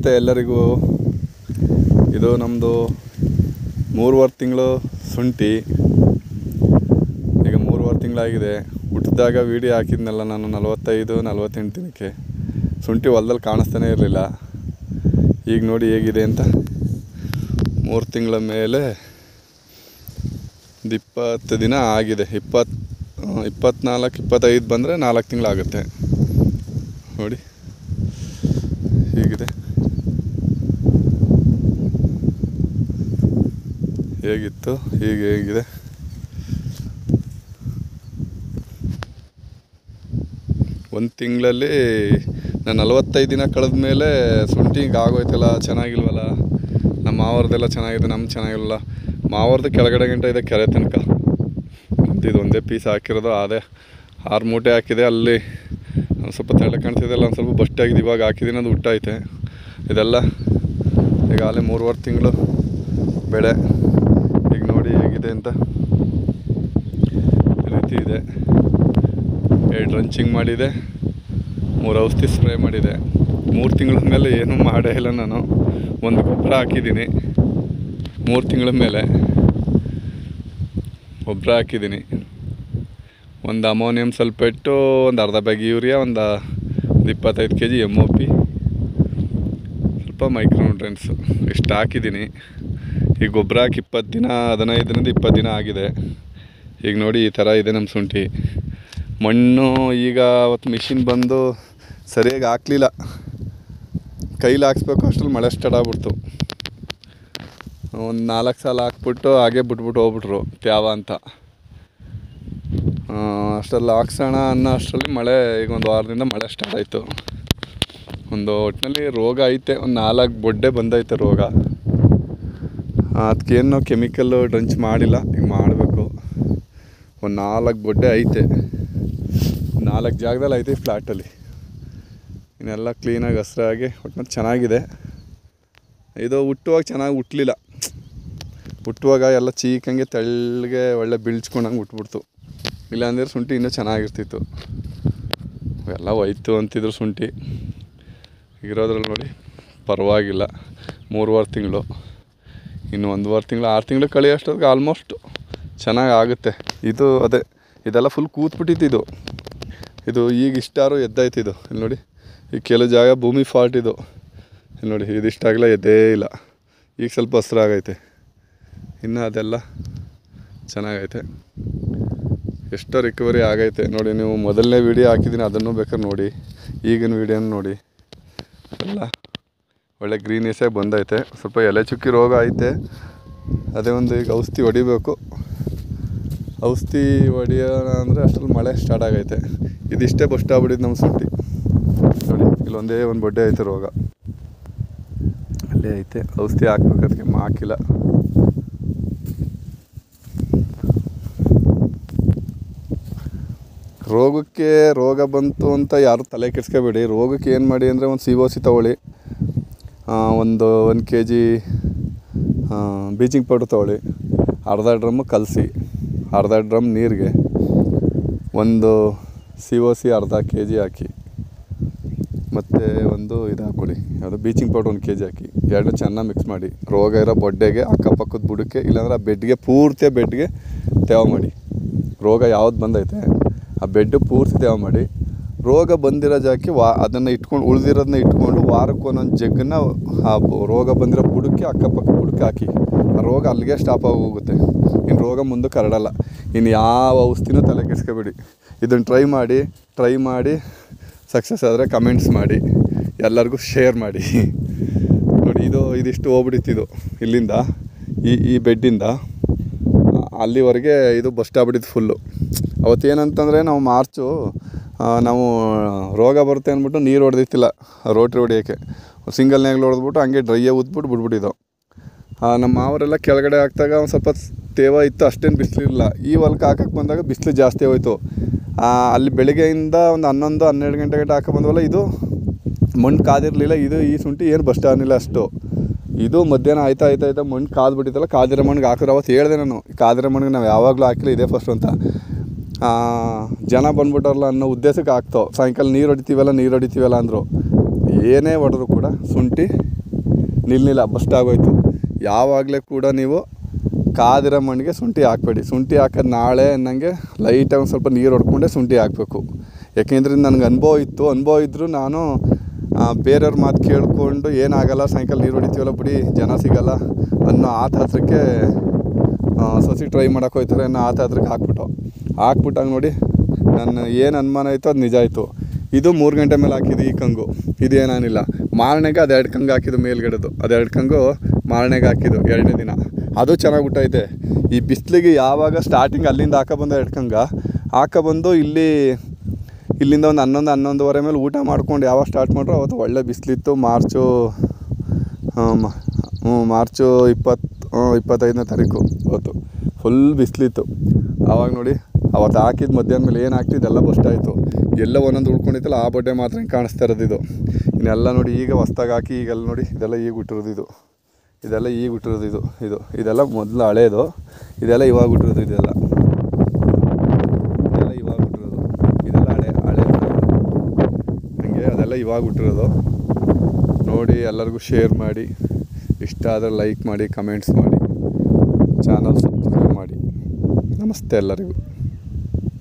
ನಮಸ್ತೆ ಎಲ್ಲರಿಗೂ. ಇದು ನಮ್ಮದು 3.5 ತಿಂಗಳು ಶುಂಠಿ. ಈಗ 3.5 ತಿಂಗಳಾಗಿದೆ. ಹುಟ್ಟಿದಾಗ ವೀಡಿಯೋ ಹಾಕಿದ್ನಲ್ಲ ನಾನು 45-48 ದಿನಕ್ಕೆ. ಶುಂಠಿ ಹೊಲದಲ್ಲಿ ಕಾಣಿಸ್ತಾನೆ ಇರಲಿಲ್ಲ. ಈಗ ನೋಡಿ ಹೇಗಿದೆ ಅಂತ. 3 ತಿಂಗಳ ಮೇಲೆ 20 ದಿನ ಆಗಿದೆ. 24-25 ಬಂದರೆ 4 ತಿಂಗಳಾಗುತ್ತೆ. ನೋಡಿ ಹೀಗಿದೆ, ಹೇಗಿತ್ತು ಹೇಗಿದೆ. ಒಂದು ತಿಂಗಳಲ್ಲಿ ನಾನು 45 ದಿನ ಕಳೆದ ಮೇಲೆ ಶುಂಠಿ ಹಿಂಗೆ ಆಗೋಯ್ತಲ್ಲ, ಚೆನ್ನಾಗಿಲ್ವಲ್ಲ, ನಮ್ಮ ಮಾವರದೆಲ್ಲ ಚೆನ್ನಾಗಿದೆ, ನಮ್ಮ ಚೆನ್ನಾಗಿಲ್ಲ. ಮಾವರದ್ದು ಕೆಳಗಡೆ ಗಂಟೆ ಇದೆ, ಕೆರೆ ತನಕ. ಇದು ಒಂದೇ ಪೀಸ್ ಹಾಕಿರೋದು. ಅದೇ 6 ಮೂಟೆ ಹಾಕಿದೆ. ಅಲ್ಲಿ ಒಂದು ಸ್ವಲ್ಪ ತೆಳ್ಳೆ ಕಾಣ್ತಿದೆ, ಅಲ್ಲ ಒಂದು ಸ್ವಲ್ಪ ಬಷ್ಟೆ ಆಗಿದೆ. ಇವಾಗ ಹಾಕಿದ್ದೀನಿ, ಅದು ಹುಟ್ಟೈತೆ. ಇದೆಲ್ಲ ಈಗ ಅಲ್ಲೇ 3.5 ತಿಂಗಳು ಬೆಳೆ. ಈಗ ನೋಡಿ ಹೇಗಿದೆ ಅಂತ. ಈ ರೀತಿ ಇದೆ. 2 ರಂಚಿಂಗ್ ಮಾಡಿದೆ, 3 ಔಷಧಿ ಸ್ಪ್ರೇ ಮಾಡಿದೆ. 3 ತಿಂಗಳ ಮೇಲೆ ಏನೂ ಮಾಡೇ ಇಲ್ಲ ನಾನು. ಒಂದು ಗೊಬ್ಬರ ಹಾಕಿದ್ದೀನಿ 3 ತಿಂಗಳ ಮೇಲೆ. ಗೊಬ್ಬರ ಹಾಕಿದ್ದೀನಿ, ಒಂದು ಅಮೋನಿಯಂ ಸಲ್ಫೇಟು, ಒಂದು ಅರ್ಧ ಬ್ಯಾಗ್ ಯೂರಿಯಾ, ಒಂದು 25 kg MOP, ಸ್ವಲ್ಪ ಮೈಕ್ರೋನ್ಯೂಟ್ರಿಯೆಂಟ್ಸು, ಇಷ್ಟು ಹಾಕಿದ್ದೀನಿ. ಈಗ ಗೊಬ್ಬರ ಹಾಕಿ 20 ದಿನ 15-20 ದಿನ ಆಗಿದೆ. ಈಗ ನೋಡಿ ಈ ಥರ ಇದೆ ನಮ್ಮ ಶುಂಠಿ. ಮಣ್ಣು ಈಗ ಅವತ್ತು ಮಿಷಿನ್ ಬಂದು ಸರಿಯಾಗಿ ಹಾಕಲಿಲ್ಲ. ಕೈಲಿ ಹಾಕ್ಸ್ಬೇಕು, ಅಷ್ಟರಲ್ಲಿ ಮಳೆ ಸ್ಟಾರ್ಟ್ ಆಗ್ಬಿಡ್ತು. ಒಂದು 4 ಸಲ ಹಾಕ್ಬಿಟ್ಟು ಹಾಗೆ ಬಿಟ್ಬಿಟ್ಟು ಹೋಗ್ಬಿಟ್ರು ತ್ಯಾವ ಅಂತ. ಅಷ್ಟರಲ್ಲಿ ಹಾಕ್ಸೋಣ ಅನ್ನೋ ಅಷ್ಟರಲ್ಲಿ ಮಳೆ, ಈಗ ಒಂದು ವಾರದಿಂದ ಮಳೆ ಸ್ಟಾರ್ಟ್ ಆಯಿತು. ಒಂದು ಒಟ್ಟಿನಲ್ಲಿ ರೋಗ ಐತೆ, ಒಂದು 4 ಬೊಡ್ಡೆ ಬಂದೈತೆ ರೋಗ. ಅದಕ್ಕೇನು ನಾವು ಕೆಮಿಕಲ್ಲು ಡ್ರಂಚ್ ಮಾಡಿಲ್ಲ, ಈಗ ಮಾಡಬೇಕು. ಒಂದು 4 ಬೊಡ್ಡೆ ಐತೆ, 4 ಜಾಗದಲ್ಲಿ ಐತೆ ಈ ಫ್ಲ್ಯಾಟಲ್ಲಿ. ಇನ್ನೆಲ್ಲ ಕ್ಲೀನಾಗಿ ಹಸ್ರಾಗಿ ಒಟ್ಟಿನಲ್ಲಿ ಚೆನ್ನಾಗಿದೆ. ಇದು ಹುಟ್ಟುವಾಗ ಚೆನ್ನಾಗಿ ಹುಟ್ಟಲಿಲ್ಲ. ಹುಟ್ಟುವಾಗ ಎಲ್ಲ ಚೀಕಂಗೆ ತೆಳ್ಳಗೆ ಒಳ್ಳೆ ಬೀಳ್ಸ್ಕೊಂಡಂಗೆ ಹುಟ್ಬಿಡ್ತು. ಇಲ್ಲಾಂದರೆ ಶುಂಠಿ ಇನ್ನೂ ಚೆನ್ನಾಗಿರ್ತಿತ್ತು. ಎಲ್ಲ ಹೋಯ್ತು ಅಂತಿದ್ರು ಶುಂಠಿ. ಇರೋದ್ರಲ್ಲಿ ನೋಡಿ ಪರವಾಗಿಲ್ಲ. 3.5 ತಿಂಗಳು, ಇನ್ನು 1.5 ತಿಂಗಳು, 6 ತಿಂಗಳು ಕಳಿಯೋಷ್ಟೊತ್ತಿಗೆ ಆಲ್ಮೋಸ್ಟ್ ಚೆನ್ನಾಗಿ ಆಗುತ್ತೆ. ಇದು ಅದೇ ಇದೆಲ್ಲ ಫುಲ್ ಕೂತ್ಬಿಟ್ಟಿತ್ತು. ಇದು ಈಗ ಇಷ್ಟಾರು ಎದ್ದಾಯ್ತಿದ್ದು. ಇಲ್ಲಿ ನೋಡಿ, ಈ ಕೆಲವು ಜಾಗ ಭೂಮಿ ಫಾಲ್ಟ್ ಇದು. ಇಲ್ಲಿ ನೋಡಿ, ಇದಿಷ್ಟಾಗಲೇ ಎದ್ದೇ ಇಲ್ಲ. ಈಗ ಸ್ವಲ್ಪ ಹಸ್ರಾಗೈತೆ. ಇನ್ನು ಅದೆಲ್ಲ ಚೆನ್ನಾಗೈತೆ. ಎಷ್ಟೋ ರಿಕವರಿ ಆಗೈತೆ. ನೋಡಿ, ನೀವು ಮೊದಲನೇ ವೀಡಿಯೋ ಹಾಕಿದ್ದೀನಿ, ಅದನ್ನು ಬೇಕಾದ್ರೆ ನೋಡಿ. ಈಗಿನ ವೀಡಿಯೋನ ನೋಡಿ, ಎಲ್ಲ ಒಳ್ಳೆ ಗ್ರೀನಿಶಾಗಿ ಬಂದೈತೆ. ಸ್ವಲ್ಪ ಎಲೆ ಚುಕ್ಕಿ ರೋಗ ಐತೆ. ಅದೇ ಒಂದು ಈಗ ಔಷಧಿ ಹೊಡಿಬೇಕು. ಔಷಧಿ ಹೊಡಿಯೋಣ ಅಂದರೆ ಅಷ್ಟರಲ್ಲಿ ಮಳೆ ಸ್ಟಾರ್ಟ್ ಆಗೈತೆ. ಇದಿಷ್ಟೇ ಬಸ್ಟ್ ಆಗ್ಬಿಟ್ಟಿದ್ದು ನಮ್ಮ ಶುಂಠಿ. ನೋಡಿ, ಇಲ್ಲೊಂದೇ ಒಂದು ಬೊಡ್ಡೆ ಐತೆ ರೋಗ, ಅಲ್ಲೇ ಐತೆ. ಔಷಧಿ ಹಾಕ್ಬೇಕು, ಅದಕ್ಕೆ ಹಾಕಿಲ್ಲ. ರೋಗಕ್ಕೆ ರೋಗ ಬಂತು ಅಂತ ಯಾರು ತಲೆ ಕೆಡಿಸ್ಕೋಬೇಡಿ. ರೋಗಕ್ಕೆ ಏನು ಮಾಡಿ ಅಂದರೆ ಒಂದು COC ತೊಗೊಳ್ಳಿ, ಒಂದು 1 kg ಬೀಚಿಂಗ್ ಪೌಡ್ರ್ ತೊಗೊಳ್ಳಿ, ಅರ್ಧ ಡ್ರಮ್ ಕಲಸಿ, ಅರ್ಧ ಡ್ರಮ್ ನೀರಿಗೆ ಒಂದು COC ಅರ್ಧ kg ಹಾಕಿ, ಮತ್ತು ಒಂದು ಇದು ಹಾಕ್ಕೊಳ್ಳಿ, ಯಾವುದು ಬೀಚಿಂಗ್ ಪೌಡ್ರ್ 1 kg ಹಾಕಿ, 2 ಚೆನ್ನಾಗಿ ಮಿಕ್ಸ್ ಮಾಡಿ. ರೋಗ ಇರೋ ಬೊಡ್ಡೆಗೆ, ಅಕ್ಕಪಕ್ಕದ ಬುಡಕ್ಕೆ, ಇಲ್ಲಾಂದ್ರೆ ಆ ಬೆಡ್ಗೆ ಪೂರ್ತಿ ಬೆಡ್ಗೆ ತೇವ ಮಾಡಿ. ರೋಗ ಯಾವ್ದು ಬಂದೈತೆ ಆ ಬೆಡ್ಡು ಪೂರ್ತಿ ತೇವ ಮಾಡಿ. ರೋಗ ಬಂದಿರೋ ಜಾಗಕ್ಕೆ ಅದನ್ನು ಇಟ್ಕೊಂಡು, ಉಳಿದಿರೋದನ್ನ ಇಟ್ಕೊಂಡು ವಾರಕ್ಕೆ ಒಂದೊಂದು ಜಗ್ಗನ್ನ ಆ ರೋಗ ಬಂದಿರೋ ಬುಡಕ್ಕೆ, ಅಕ್ಕಪಕ್ಕ ಬುಡಕ್ಕೆ ಹಾಕಿ. ಆ ರೋಗ ಅಲ್ಲಿಗೆ ಸ್ಟಾಪ್ ಆಗಿ ಹೋಗುತ್ತೆ. ಇನ್ನು ರೋಗ ಮುಂದಕ್ಕೆ ಹರಡಲ್ಲ. ಇನ್ನು ಯಾವ ಔಷಧಿನೂ ತಲೆ ಕೆಡಿಸ್ಕೋಬೇಡಿ. ಇದನ್ನು ಟ್ರೈ ಮಾಡಿ ಸಕ್ಸಸ್ ಆದರೆ ಕಮೆಂಟ್ಸ್ ಮಾಡಿ, ಎಲ್ಲರಿಗೂ ಶೇರ್ ಮಾಡಿ. ನೋಡಿ, ಇದಿಷ್ಟು ಹೋಗ್ಬಿಟ್ಟಿತ್ತು. ಇಲ್ಲಿಂದ ಈ ಬೆಡ್ಡಿಂದ ಅಲ್ಲಿವರೆಗೆ ಇದು ಬಸ್ಟ್ ಆಗ್ಬಿಟ್ಟಿತ್ತು ಫುಲ್ಲು. ಅವತ್ತೇನಂತಂದರೆ ನಾವು ಮಾರ್ಚು ನಾವು ರೋಗ ಬರುತ್ತೆ ಅಂದ್ಬಿಟ್ಟು ನೀರು ಹೊಡೆದಿತ್ತಿಲ್ಲ ರೋಟ್ರಿ ಹೊಡಿಯೋಕ್ಕೆ. ಸಿಂಗಲ್ ನೇಗ್ಲು ಹೊಡೆದ್ಬಿಟ್ಟು ಹಂಗೆ ಡ್ರೈಯೇ ಊದ್ಬಿಟ್ಟು ಬಿಟ್ಬಿಟ್ಟಿದ್ದೋ. ನಮ್ಮ ಮಾವರೆಲ್ಲ ಕೆಳಗಡೆ ಹಾಕಿದಾಗ ಒಂದು ಸ್ವಲ್ಪ ತೇವ ಇತ್ತು, ಅಷ್ಟೇನು ಬಿಸಿಲಿರಲಿಲ್ಲ. ಈ ಹೊಲಕ್ಕೆ ಹಾಕಕ್ಕೆ ಬಂದಾಗ ಬಿಸಿಲು ಜಾಸ್ತಿ ಹೋಯ್ತು. ಅಲ್ಲಿ ಬೆಳಗ್ಗೆಯಿಂದ ಒಂದು 11-12 ಗಂಟೆ ಹಾಕಿ ಬಂದವಲ್ಲ, ಇದು ಮಣ್ಣು ಕಾದಿರಲಿಲ್ಲ. ಈ ಶುಂಠಿ ಏನು ಬಸ್ಟ್ ಆಗಲಿಲ್ಲ ಅಷ್ಟು. ಇದು ಮಧ್ಯಾಹ್ನ ಆಯ್ತಾ ಮಣ್ಣು ಕಾದ್ಬಿಟ್ಟಿತ್ತಲ್ಲ, ಕಾದಿರೋ ಮಣ್ಣಿಗೆ ಹಾಕಿದ್ರೆ ಅವತ್ತು ಹೇಳಿದೆ ನಾನು, ಕಾದಿರೋ ಮಣ್ಣಿಗೆ ನಾವು ಯಾವಾಗಲೂ ಹಾಕಿಲ್ಲ, ಇದೇ ಫಸ್ಟ್ ಅಂತ. ಜನ ಬಂದ್ಬಿಟ್ಟಾರಲ್ಲ ಅನ್ನೋ ಉದ್ದೇಶಕ್ಕೆ ಹಾಕ್ತೋ. ಸಾಯಂಕಾಲ ನೀರು ಹೊಡಿತೀವಲ್ಲ ಅಂದರು. ಏನೇ ಹೊಡೆದ್ರು ಕೂಡ ಶುಂಠಿ ನಿಲ್ಲಿಲ್ಲ, ಬಸ್ಟ್ ಆಗೋಯ್ತು. ಯಾವಾಗಲೇ ಕೂಡ ನೀವು ಕಾದಿರೋ ಮಣ್ಣಿಗೆ ಶುಂಠಿ ಹಾಕಬೇಡಿ. ಶುಂಠಿ ಹಾಕೋದು ನಾಳೆ ಅನ್ನಂಗೆ ಲೈಟಾಗಿ ಒಂದು ಸ್ವಲ್ಪ ನೀರು ಹೊಡ್ಕೊಂಡೆ ಶುಂಠಿ ಹಾಕಬೇಕು. ಯಾಕೆಂದರೆ ನನಗೆ ಅನುಭವ ಇದ್ದರೂ ನಾನು ಬೇರೆಯವ್ರ ಮಾತು ಕೇಳಿಕೊಂಡು ಏನಾಗಲ್ಲ, ಸಾಯಂಕಾಲ ನೀರು ಹೊಡಿತೀವಲ್ಲ ಬಿಡಿ ಜನ ಸಿಗೋಲ್ಲ ಅನ್ನೋ ಆತತ್ರಕ್ಕೆ ಸಸಿ ಟ್ರೈ ಮಾಡೋಕೆ ಹೋಗ್ತಾರೆ ಅನ್ನೋ ಆತತ್ರಕ್ಕೆ ಹಾಕ್ಬಿಟ್ಟಾಗ ನೋಡಿ ನನ್ನ ಏನು ಅನುಮಾನ ಆಯಿತು ಅದು ನಿಜ ಆಯಿತು. ಇದು 3 ಗಂಟೆ ಮೇಲೆ ಹಾಕಿದ್ದು ಈ ಕಂಗು, ಇದೇನಾನಿಲ್ಲ. ಮಾರನೆಗೆ ಅದು 2 ಕಂಗು ಹಾಕಿದ್ದು ಮೇಲ್ಗಡೆದು, ಅದು 2 ಕಂಗು ಮಾರನೆಗೆ ಹಾಕಿದ್ದು 2ನೇ ದಿನ. ಅದು ಚೆನ್ನಾಗಿ ಬಿಟ್ಟೈತೆ. ಈ ಬಿಸಿಲಿಗೆ ಯಾವಾಗ ಸ್ಟಾರ್ಟಿಂಗ್ ಅಲ್ಲಿಂದ ಹಾಕೊಬಂದು 2 ಕಂಗ ಹಾಕೊಬಂದು ಇಲ್ಲಿಂದ ಒಂದು 11-11:30 ಮೇಲೆ ಊಟ ಮಾಡ್ಕೊಂಡು ಯಾವಾಗ ಸ್ಟಾರ್ಟ್ ಮಾಡ್ರು ಅವತ್ತು ಒಳ್ಳೆ ಬಿಸಿಲಿತ್ತು. ಮಾರ್ಚು 25ನೇ ತಾರೀಕು ಅವತ್ತು ಫುಲ್ ಬಿಸಿಲಿತ್ತು. ಆವಾಗ ನೋಡಿ ಅವತ್ತು ಹಾಕಿದ್ದು ಮಧ್ಯಾಹ್ನ ಮೇಲೆ ಏನು ಹಾಕ್ತಿದ್ದೆಲ್ಲ ಬಸ್ಟ್ ಆಯಿತು. ಎಲ್ಲ ಒಂದೊಂದು ಉಳ್ಕೊಂಡಿತ್ತಲ್ಲ ಆ ಬಡ್ಡೆ ಮಾತ್ರ ಹಿಂಗೆ ಕಾಣಿಸ್ತಾ ಇರೋದು. ಇನ್ನೆಲ್ಲ ನೋಡಿ ಈಗ ಹೊಸ್ದಾಗಿ ಹಾಕಿ ಈಗೆಲ್ಲ ನೋಡಿ ಇದೆಲ್ಲ ಈಗ ಹುಟ್ಟಿರೋದು. ಇದೆಲ್ಲ ಮೊದಲು ಹಳೇದು, ಇದೆಲ್ಲ ಇವಾಗ ಹುಟ್ಟಿರೋದು. ಇದೆಲ್ಲ ಇವಾಗ ಹುಟ್ಟಿರೋದು, ಇದೆಲ್ಲ ಹಳೆ ಹಂಗೆ ಅದೆಲ್ಲ ಇವಾಗ ಹುಟ್ಟಿರೋದು. ನೋಡಿ ಎಲ್ಲರಿಗೂ ಶೇರ್ ಮಾಡಿ, ಇಷ್ಟ ಆದರೆ ಲೈಕ್ ಮಾಡಿ, ಕಮೆಂಟ್ಸ್ ಮಾಡಿ, ಚಾನಲ್ ಸಬ್ಸ್ಕ್ರೈಬ್ ಮಾಡಿ. ನಮಸ್ತೆ ಎಲ್ಲರಿಗೂ.